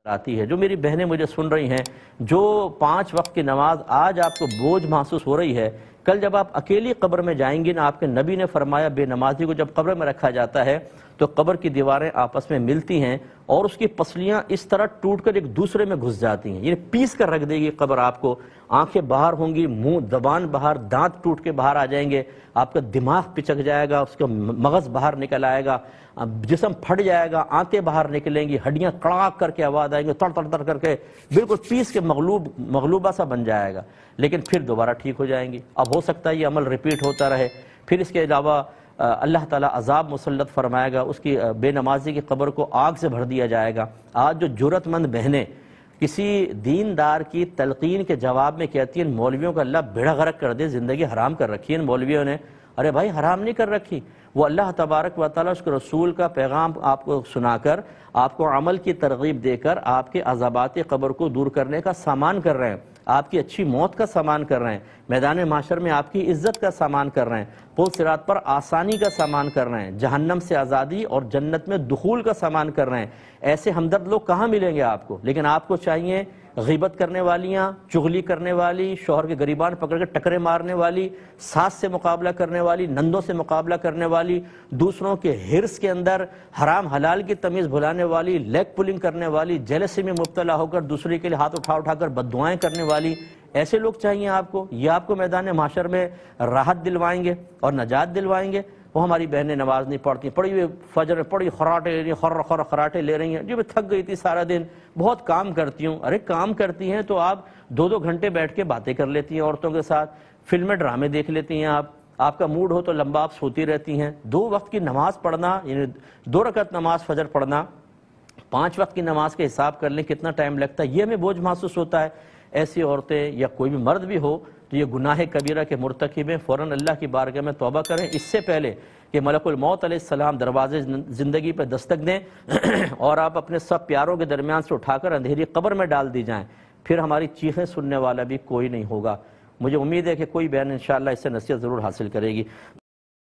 آتی ہے۔ جو میری بہنیں مجھے سن رہی ہیں، جو 5 وقت کی نماز آج آپ کو بوجھ محسوس ہو رہی ہے، کل جب آپ اکیلی قبر میں جائیں گی نا، آپ کے نبی نے فرمایا بے نمازی کو جب قبر میں رکھا جاتا ہے تو قبر کی دیواریں آپس میں ملتی ہیں اور اس کی پسلیاں اس طرح ٹوٹ کر ایک دوسرے میں گھس جاتی ہیں، یعنی پیس کر رکھ دے گی قبر آپ کو، آنکھیں باہر ہوں گی، منہ زبان باہر، دانت ٹوٹ کے باہر آ جائیں گے، آپ کا دماغ پچک جائے گا، اس کا مغز باہر نکل آئے گا، جسم پھٹ جائے گا، آنتیں باہر نکلیں گی، ہڈیاں کڑاک کر کے آواز آئیں گے، تڑ تڑ تڑ کر کے بالکل پیس کے مغلوبہ سا بن جائے گا، لیکن پھر دوبارہ ٹھیک ہو جائیں گی۔ اب ہو سکتا ہے یہ عمل ریپیٹ ہوتا رہے، پھر اس کے علاوہ اللہ تعالیٰ عذاب مسلط فرمائے گا، اس کی بے نمازی کی قبر کو آگ سے بھر دیا جائے گا۔ آج جو جرأت مند بہنیں کسی دیندار کی تلقین کے جواب میں کہتی ہیں مولویوں کا اللہ بیڑا غرق کر دے، زندگی حرام کر رکھی ہے ان مولویوں نے، ارے بھائی حرام نہیں کر رکھی، وہ اللہ تبارک و تعالیٰ اس کے رسول کا پیغام آپ کو سنا کر، آپ کو عمل کی ترغیب دے کر آپ کے عذابات قبر کو دور کرنے کا سامان کر رہے ہیں، آپ کی اچھی موت کا سامان کر رہے ہیں، میدان محشر میں آپ کی عزت کا سامان کر رہے ہیں، پل صراط پر آسانی کا سامان کر رہے ہیں، جہنم سے آزادی اور جنت میں دخول کا سامان کر رہے ہیں۔ ایسے ہمدرد لوگ کہاں ملیں گے آپ کو؟ لیکن آپ کو چاہیے غیبت کرنے والیاں، چغلی کرنے والی، شوہر کے گریبان پکڑ کے ٹکرے مارنے والی، ساس سے مقابلہ کرنے والی، نندوں سے مقابلہ کرنے والی، دوسروں کے ہرس کے اندر حرام حلال کی تمیز بھلانے والی، لیگ پولنگ کرنے والی، جیلسی میں مبتلا ہو کر دوسرے کے لیے ہاتھ اٹھا کر بددعائیں کرنے والی، ایسے لوگ چاہیے آپ کو؟ یہ آپ کو میدان محشر میں راحت دلوائیں گے اور نجات دلوائیں گے؟ وہ ہماری بہنیں نماز نہیں پڑھتی، پڑھی ہوئی فجر میں پڑھی خراٹے لے رہی ہیں، جی میں تھک گئی تھی سارا دن، بہت کام کرتی ہوں۔ ارے کام کرتی ہیں تو آپ 2 گھنٹے بیٹھ کے باتیں کر لیتی ہیں عورتوں کے ساتھ، فلمیں ڈرامے دیکھ لیتی ہیں، آپ کا موڈ ہو تو لمبا آپ سوتی رہتی ہیں۔ 2 وقت کی نماز پڑھنا، یعنی 2 رکعت نماز فجر پڑھنا، 5 وقت کی نماز کے حساب کر لیں کتنا ٹائم لگتا ہے، یہ ہمیں بوجھ محسوس ہوتا ہے۔ ایسی عورتیں یا کوئی بھی مرد بھی ہو تو یہ گناہ کبیرہ کے مرتکب ہیں، فوراً اللہ کی بارگاہ میں توبہ کریں، اس سے پہلے کہ ملک الموت علیہ السلام دروازے زندگی پہ دستک دیں اور آپ اپنے سب پیاروں کے درمیان سے اٹھا کر اندھیری قبر میں ڈال دی جائیں، پھر ہماری چیخیں سننے والا بھی کوئی نہیں ہوگا۔ مجھے امید ہے کہ کوئی بہن انشاءاللہ اس سے نصیحت ضرور حاصل کرے گی۔